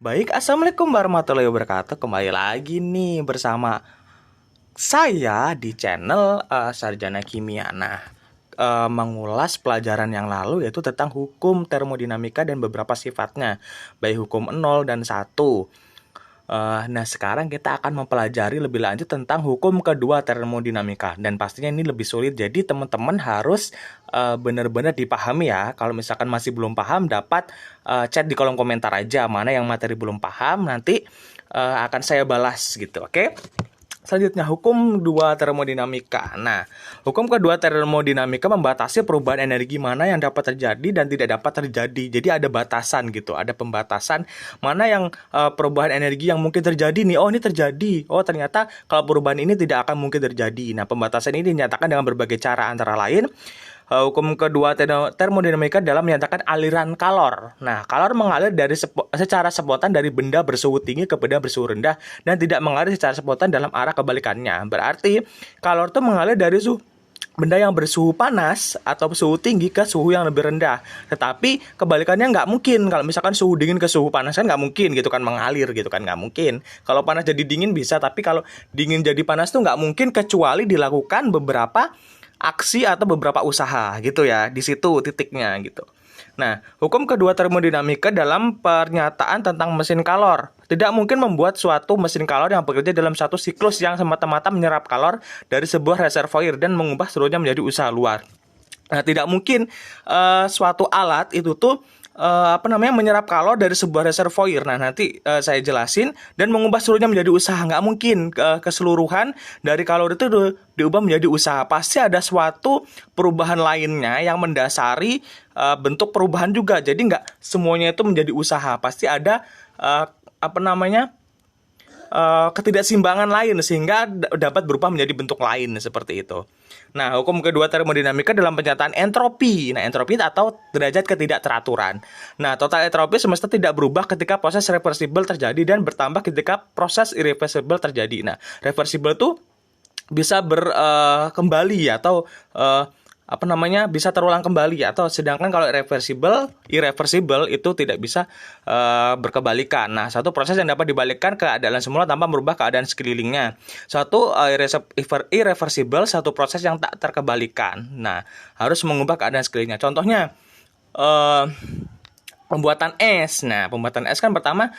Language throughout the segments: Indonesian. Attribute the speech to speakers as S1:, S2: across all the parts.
S1: Baik, Assalamualaikum warahmatullahi wabarakatuh. Kembali lagi nih bersama saya di channel Sarjana Kimia. Nah, mengulas pelajaran yang lalu yaitu tentang hukum termodinamika dan beberapa sifatnya, baik hukum 0 dan 1. Nah, sekarang kita akan mempelajari lebih lanjut tentang hukum kedua termodinamika. Dan pastinya ini lebih sulit, jadi teman-teman harus benar-benar dipahami ya. Kalau misalkan masih belum paham, dapat chat di kolom komentar aja mana yang materi belum paham, nanti akan saya balas gitu, oke? Selanjutnya, hukum dua termodinamika. Nah, hukum kedua termodinamika membatasi perubahan energi mana yang dapat terjadi dan tidak dapat terjadi. Jadi ada batasan gitu, ada pembatasan mana yang perubahan energi yang mungkin terjadi nih. Oh, ini terjadi. Oh, ternyata kalau perubahan ini tidak akan mungkin terjadi. Nah, pembatasan ini dinyatakan dengan berbagai cara, antara lain hukum kedua termodinamika dalam menyatakan aliran kalor. Nah, kalor mengalir secara spontan dari benda bersuhu tinggi ke benda bersuhu rendah dan tidak mengalir secara spontan dalam arah kebalikannya. Berarti kalor itu mengalir dari benda yang bersuhu panas atau suhu tinggi ke suhu yang lebih rendah. Tetapi kebalikannya nggak mungkin. Kalau misalkan suhu dingin ke suhu panas kan nggak mungkin gitu kan, mengalir gitu kan, nggak mungkin. Kalau panas jadi dingin bisa, tapi kalau dingin jadi panas tuh nggak mungkin kecuali dilakukan beberapa aksi atau beberapa usaha gitu ya. Di situ titiknya gitu. Nah, hukum kedua termodinamika dalam pernyataan tentang mesin kalor. Tidak mungkin membuat suatu mesin kalor yang bekerja dalam satu siklus yang semata-mata menyerap kalor dari sebuah reservoir dan mengubah seluruhnya menjadi usaha luar. Nah, tidak mungkin suatu alat itu tuh menyerap kalor dari sebuah reservoir. Nah, nanti saya jelasin, dan mengubah seluruhnya menjadi usaha. Nggak mungkin keseluruhan dari kalor itu diubah menjadi usaha. Pasti ada suatu perubahan lainnya yang mendasari bentuk perubahan juga. Jadi nggak semuanya itu menjadi usaha. Pasti ada ketidakseimbangan lain sehingga dapat berubah menjadi bentuk lain seperti itu. Nah, hukum kedua termodinamika dalam pernyataan entropi. Nah, entropi atau derajat ketidakteraturan. Nah, total entropi semesta tidak berubah ketika proses reversible terjadi dan bertambah ketika proses irreversible terjadi. Nah, reversible itu bisa kembali atau bisa terulang kembali, atau sedangkan kalau irreversible itu tidak bisa berkebalikan. Nah, satu proses yang dapat dibalikkan keadaan semula tanpa merubah keadaan sekelilingnya. Suatu irreversible, satu proses yang tak terkebalikan. Nah, harus mengubah keadaan sekelilingnya. Contohnya pembuatan es. Nah, pembuatan es kan pertama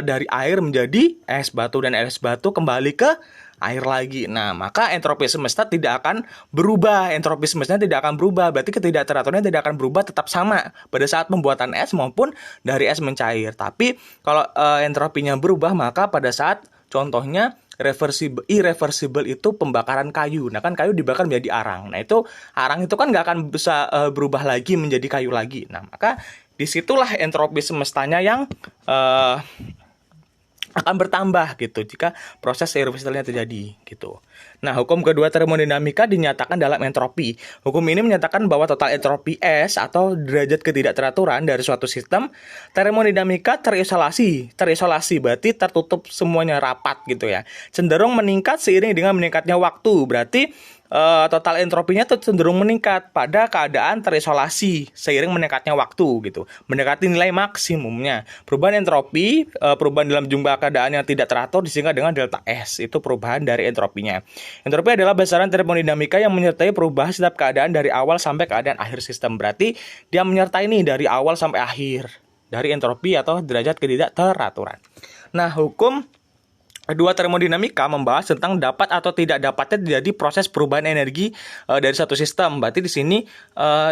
S1: dari air menjadi es batu, dan es batu kembali ke air lagi. Nah, maka entropi semesta tidak akan berubah. Entropi semesta tidak akan berubah. Berarti ketidakteraturannya tidak akan berubah, tetap sama pada saat pembuatan es maupun dari es mencair. Tapi kalau entropinya berubah, maka pada saat contohnya irreversible itu pembakaran kayu. Nah, kan kayu dibakar menjadi arang. Nah, itu arang itu kan nggak akan bisa berubah lagi menjadi kayu lagi. Nah, maka disitulah entropi semestanya yang akan bertambah gitu jika proses irreversible terjadi gitu. Nah, hukum kedua termodinamika dinyatakan dalam entropi. Hukum ini menyatakan bahwa total entropi S atau derajat ketidakteraturan dari suatu sistem termodinamika terisolasi berarti tertutup semuanya rapat gitu ya, cenderung meningkat seiring dengan meningkatnya waktu. Berarti total entropinya cenderung meningkat pada keadaan terisolasi seiring meningkatnya waktu gitu, mendekati nilai maksimumnya. Perubahan entropi, perubahan dalam jumlah keadaan yang tidak teratur disingkat dengan delta S. Itu perubahan dari entropinya. Entropi adalah besaran termodinamika yang menyertai perubahan setiap keadaan dari awal sampai keadaan akhir sistem. Berarti dia menyertai nih dari awal sampai akhir dari entropi atau derajat ketidakteraturan. Nah, hukum kedua termodinamika membahas tentang dapat atau tidak dapatnya terjadi proses perubahan energi dari satu sistem. Berarti di sini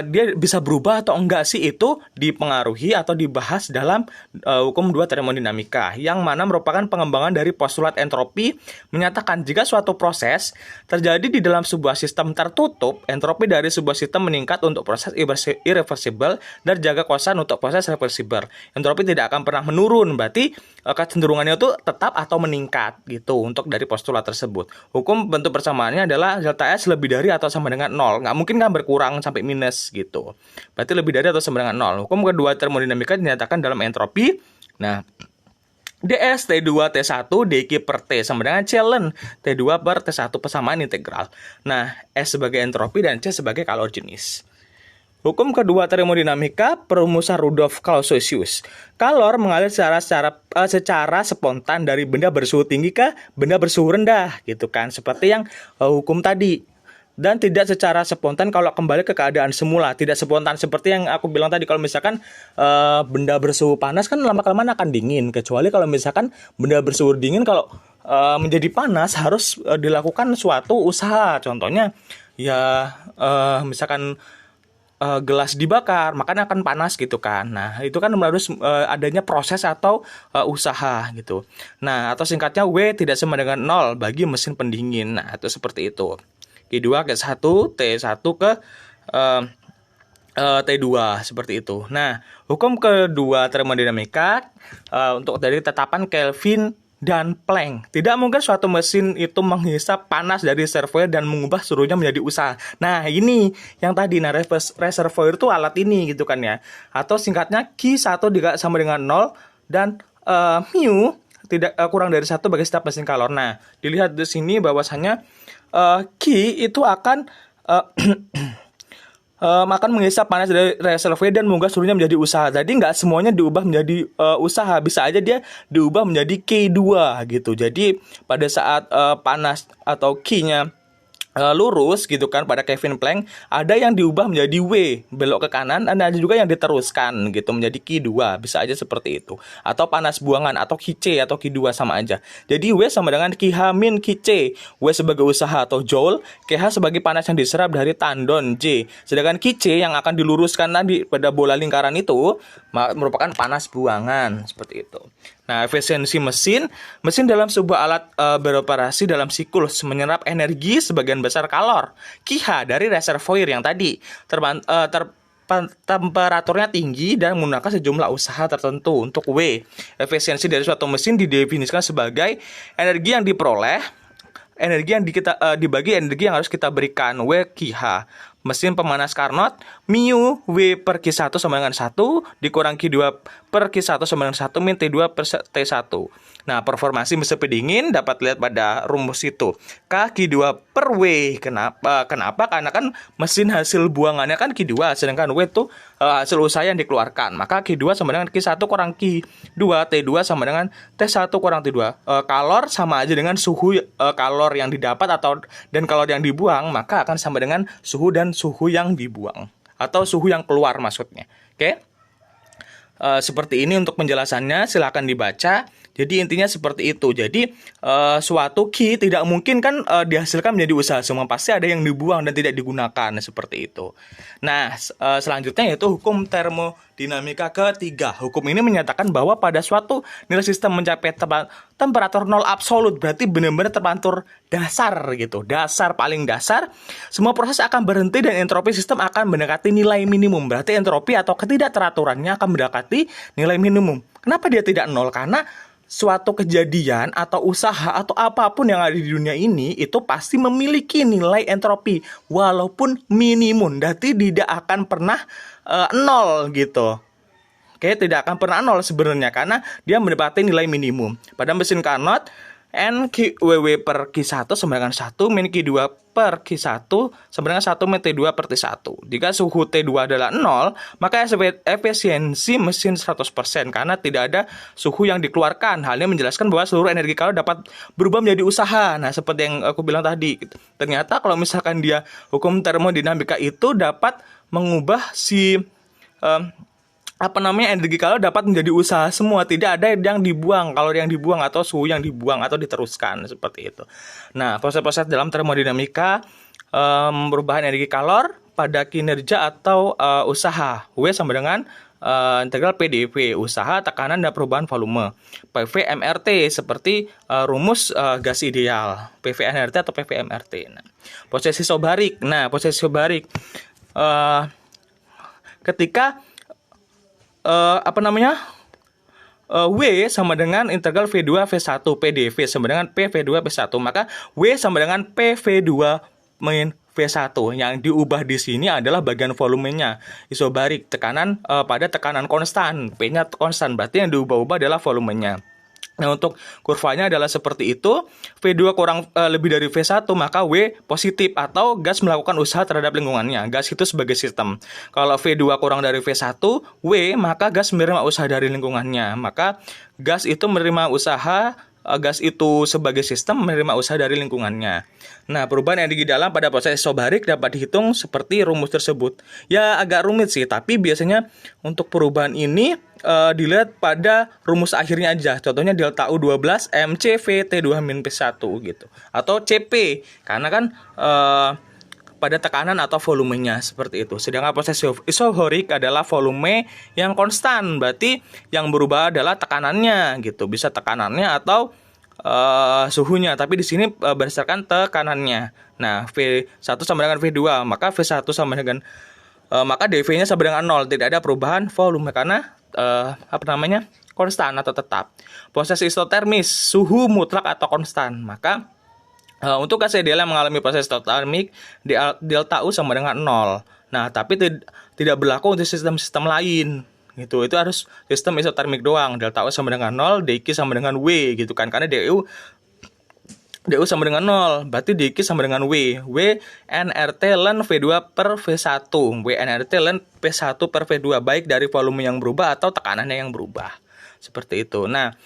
S1: dia bisa berubah atau enggak sih, itu dipengaruhi atau dibahas dalam hukum dua termodinamika, yang mana merupakan pengembangan dari postulat entropi, menyatakan jika suatu proses terjadi di dalam sebuah sistem tertutup, entropi dari sebuah sistem meningkat untuk proses irreversible dan jaga kosan untuk proses reversible. Entropi tidak akan pernah menurun, berarti kecenderungannya itu tetap atau meningkat gitu untuk dari postulat tersebut. Hukum bentuk persamaannya adalah delta S lebih dari atau sama dengan 0. Nggak mungkin kan berkurang sampai minus gitu. Berarti lebih dari atau sama dengan 0. Hukum kedua termodinamika dinyatakan dalam entropi. Nah, ds T2 T1 dq per T sama dengan C ln T2 per T1 persamaan integral. Nah, S sebagai entropi dan C sebagai kalor jenis. Hukum kedua termodinamika, perumusan Rudolf Clausius. Kalor mengalir secara spontan dari benda bersuhu tinggi ke benda bersuhu rendah, gitu kan, seperti yang hukum tadi. Dan tidak secara spontan kalau kembali ke keadaan semula, tidak spontan seperti yang aku bilang tadi. Kalau misalkan benda bersuhu panas kan lama-kelamaan akan dingin, kecuali kalau misalkan benda bersuhu dingin kalau menjadi panas harus dilakukan suatu usaha. Contohnya ya misalkan gelas dibakar, makanya akan panas gitu kan. Nah, itu kan harus adanya proses atau usaha gitu. Nah, atau singkatnya W tidak sama dengan 0 bagi mesin pendingin. Nah, itu seperti itu. Q2 ke 1, T1 ke T2 seperti itu. Nah, hukum kedua termodinamika untuk dari tetapan Kelvin dan Planck. Tidak mungkin suatu mesin itu menghisap panas dari reservoir dan mengubah suhunya menjadi usaha. Nah, ini yang tadi, nah reservoir itu alat ini gitu kan ya. Atau singkatnya Q1 sama dengan 0 dan mu tidak kurang dari 1 bagi setiap mesin kalor. Nah, dilihat di sini bahwasanya Q itu akan akan menghisap panas dari reservoir dan mengubah suhunya menjadi usaha. Jadi nggak semuanya diubah menjadi usaha, bisa aja dia diubah menjadi Q2 gitu. Jadi pada saat panas atau Q-nya lurus gitu kan pada Kelvin Planck, ada yang diubah menjadi W belok ke kanan, ada juga yang diteruskan gitu menjadi Q2, bisa aja seperti itu. Atau panas buangan atau Qc atau Q2 sama aja. Jadi W sama dengan QH min Qc. W sebagai usaha atau joule, QH sebagai panas yang diserap dari tandon J. Sedangkan Qc yang akan diluruskan tadi pada bola lingkaran itu merupakan panas buangan seperti itu. Nah, efisiensi mesin dalam sebuah alat beroperasi dalam siklus menyerap energi sebagian besar kalor QH dari reservoir yang tadi temperaturnya tinggi dan menggunakan sejumlah usaha tertentu. Untuk W, efisiensi dari suatu mesin didefinisikan sebagai energi yang diperoleh, energi yang dibagi energi yang harus kita berikan. W QH. Mesin pemanas Carnot, mu W per Q1 sama dengan 1, dikurang Q2 per Q1 sama dengan 1, min T2 per T1. Nah, performasi mesin pendingin dapat lihat pada rumus itu. K Q2 per W. Kenapa? Karena kan mesin hasil buangannya kan Q2, sedangkan W itu hasil usaha yang dikeluarkan. Maka Q2 sama dengan Q1 kurang Q2, T2 sama dengan T1 kurang T2. Kalor sama aja dengan suhu kalor yang didapat dan kalor yang dibuang, maka akan sama dengan suhu dan suhu yang dibuang atau suhu yang keluar maksudnya. Oke? Seperti ini untuk penjelasannya, silakan dibaca. Jadi intinya seperti itu. Jadi suatu Q tidak mungkin kan dihasilkan menjadi usaha semua, pasti ada yang dibuang dan tidak digunakan seperti itu. Nah, selanjutnya yaitu hukum termodinamika ketiga. Hukum ini menyatakan bahwa pada suatu nilai sistem mencapai temperatur nol absolut, berarti benar-benar temperatur dasar gitu, dasar paling dasar, semua proses akan berhenti dan entropi sistem akan mendekati nilai minimum. Berarti entropi atau ketidakteraturannya akan mendekati nilai minimum. Kenapa dia tidak nol? Karena suatu kejadian atau usaha atau apapun yang ada di dunia ini itu pasti memiliki nilai entropi walaupun minimum, berarti tidak akan pernah nol gitu. Oke, tidak akan pernah nol sebenarnya karena dia mendapati nilai minimum. Pada mesin Carnot, NQWW per Q1 sama dengan 1, min Q2 per Q1 sama dengan 1 min T2 per T1. Jika suhu T2 adalah 0, maka efisiensi mesin 100% karena tidak ada suhu yang dikeluarkan. Hal ini menjelaskan bahwa seluruh energi kalor dapat berubah menjadi usaha. Nah, seperti yang aku bilang tadi, ternyata kalau misalkan dia hukum termodinamika itu dapat mengubah si energi kalor dapat menjadi usaha semua, tidak ada yang dibuang, kalori yang dibuang atau suhu yang dibuang atau diteruskan seperti itu. Nah, proses-proses dalam termodinamika perubahan energi kalor pada kinerja atau usaha. W sama dengan integral PdV, usaha, tekanan, dan perubahan volume. PV MRT seperti rumus gas ideal, PV MRT atau PV MRT. Nah, proses isobarik. Ketika W sama dengan integral V2 V1 PdV sama dengan PV2 V1, maka W sama dengan PV2 min V1. Yang diubah di sini adalah bagian volumenya. Isobarik, tekanan pada tekanan konstan, P-nya konstan, berarti yang diubah-ubah adalah volumenya. Nah, untuk kurvanya adalah seperti itu. V2 kurang lebih dari V1, maka W positif atau gas melakukan usaha terhadap lingkungannya. Gas itu sebagai sistem. Kalau V2 kurang dari V1, W, maka gas menerima usaha dari lingkungannya. Maka gas itu menerima usaha, gas itu sebagai sistem menerima usaha dari lingkungannya. Nah, perubahan energi dalam pada proses isobarik dapat dihitung seperti rumus tersebut. Ya, agak rumit sih, tapi biasanya untuk perubahan ini dilihat pada rumus akhirnya aja. Contohnya delta U12 MC VT2 min P1 gitu. Atau CP, karena kan pada tekanan atau volumenya seperti itu. Sedangkan proses isobarik adalah volume yang konstan, berarti yang berubah adalah tekanannya gitu. Bisa tekanannya atau suhunya, tapi di sini berdasarkan tekanannya. Nah, V1 sama dengan V2, maka V1 sama dengan maka dV-nya sama dengan 0, tidak ada perubahan volume karena konstan atau tetap. Proses isotermis, suhu mutlak atau konstan. Maka untuk gas ideal yang mengalami proses isotermik, delta U sama dengan 0. Nah, tapi tidak berlaku untuk sistem-sistem lain. Gitu. Itu harus sistem isotermik doang. Delta U sama dengan 0, dQ sama dengan W gitu kan. Karena DU sama dengan 0, berarti dQ sama dengan W. W nRT ln V2 per V1. W nRT ln P1 per V2, baik dari volume yang berubah atau tekanannya yang berubah. Seperti itu. Nah,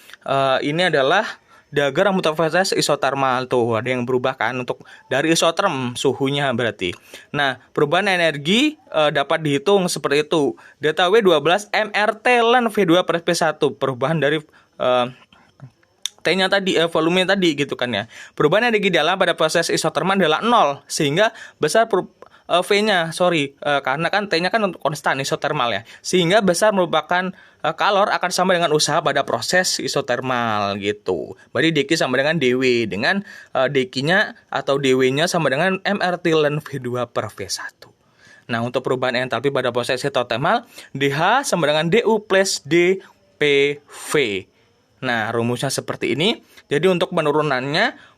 S1: ini adalah diagram untuk proses isotermal. Tuh, ada yang berubah kan untuk dari isoterm, suhunya berarti. Nah, perubahan energi dapat dihitung seperti itu. Delta W12 mRT ln V2 per P1. Perubahan dari T-nya tadi, volume tadi gitu kan ya. Perubahan energi dalam pada proses isotermal adalah 0, sehingga besar V-nya, karena kan T-nya kan konstan isotermal ya. Sehingga besar merupakan kalor akan sama dengan usaha pada proses isotermal gitu. Berarti dQ sama dengan dW, dengan dQ-nya atau dW-nya sama dengan mRT ln V2 per V1. Nah, untuk perubahan entalpi pada proses isotermal, dH sama dengan dU plus dPV. Nah, rumusnya seperti ini. Jadi untuk penurunannya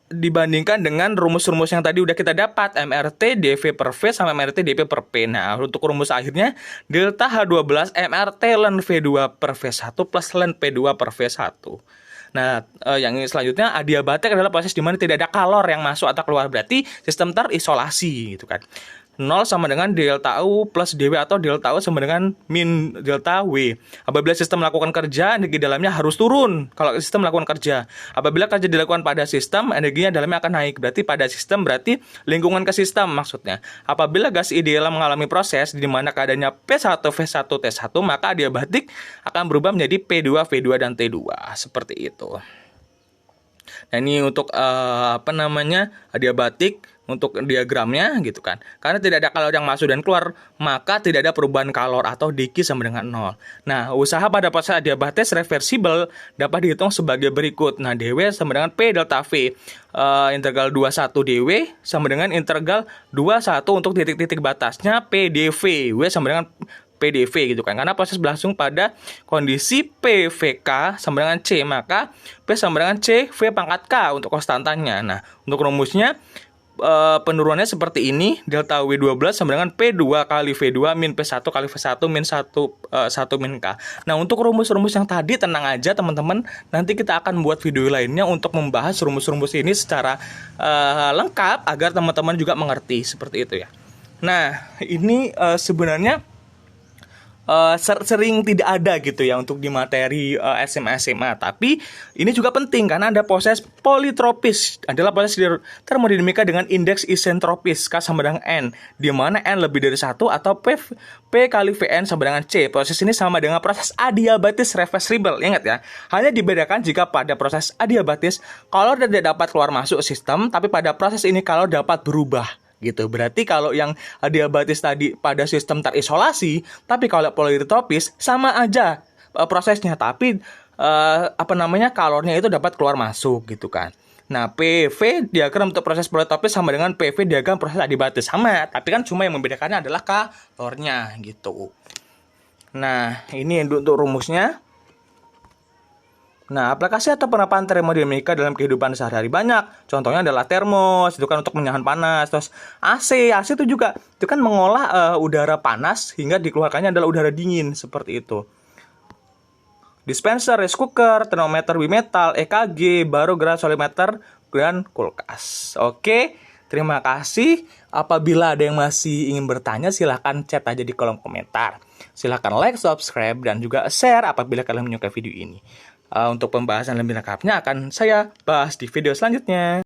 S1: dibandingkan dengan rumus-rumus yang tadi udah kita dapat, MRT dV per V sama MRT dP per P. Nah, untuk rumus akhirnya delta H12 MRT ln V2 per V1 plus ln P2 per V1. Nah, yang selanjutnya adiabatik adalah proses di mana tidak ada kalor yang masuk atau keluar, berarti sistem terisolasi gitu kan. 0 sama dengan delta U plus dW atau delta U sama dengan min delta W. Apabila sistem melakukan kerja, energi dalamnya harus turun kalau sistem melakukan kerja. Apabila kerja dilakukan pada sistem, energinya dalamnya akan naik. Berarti pada sistem berarti lingkungan ke sistem maksudnya. Apabila gas ideal mengalami proses di mana keadaannya P1, V1, T1, maka adiabatik akan berubah menjadi P2, V2, dan T2. Seperti itu. Nah, ini untuk adiabatik untuk diagramnya gitu kan. Karena tidak ada kalor yang masuk dan keluar, maka tidak ada perubahan kalor atau dQ sama dengan 0. Nah, usaha pada proses adiabatis reversibel dapat dihitung sebagai berikut. Nah, dW sama dengan P delta V. Integral 21 dW sama dengan integral 21 untuk titik-titik batasnya P dV. W sama dengan PDV gitu kan, karena proses berlangsung pada kondisi PVK sama dengan C, maka P sama dengan C V pangkat K untuk konstantannya. Nah, untuk rumusnya penurunannya seperti ini, delta W12 sama dengan P2 kali V2 min P1 kali V1 min 1 min K. Nah, untuk rumus-rumus yang tadi tenang aja teman-teman, nanti kita akan buat video lainnya untuk membahas rumus-rumus ini secara lengkap agar teman-teman juga mengerti seperti itu ya. Nah, ini sebenarnya sering tidak ada gitu ya untuk di materi SMA, tapi ini juga penting karena ada proses politropis, adalah proses termodinamika dengan indeks isentropis K sama dengan N, di mana N lebih dari 1 atau P kali Vn sama dengan C. Proses ini sama dengan proses adiabatis reversibel, ingat ya. Hanya dibedakan jika pada proses adiabatis kalor tidak dapat keluar masuk sistem, tapi pada proses ini kalor dapat berubah gitu. Berarti kalau yang adiabatis tadi pada sistem terisolasi, tapi kalau politropis sama aja prosesnya, tapi kalornya itu dapat keluar masuk gitu kan. Nah, PV diagram untuk proses politropis sama dengan PV diagram proses adiabatis sama, tapi kan cuma yang membedakannya adalah kalornya gitu. Nah, ini untuk rumusnya. Nah, aplikasi atau penerapan termodinamika dalam kehidupan sehari-hari banyak. Contohnya adalah termos, itu kan untuk menahan panas. Terus AC itu juga, itu kan mengolah udara panas hingga dikeluarkannya adalah udara dingin, seperti itu. dispenser, rice cooker, termometer bimetal, EKG, barogram, solimeter, dan kulkas. Oke, terima kasih. Apabila ada yang masih ingin bertanya, silahkan chat aja di kolom komentar. Silahkan like, subscribe, dan juga share apabila kalian menyukai video ini. Untuk pembahasan lebih lengkapnya akan saya bahas di video selanjutnya.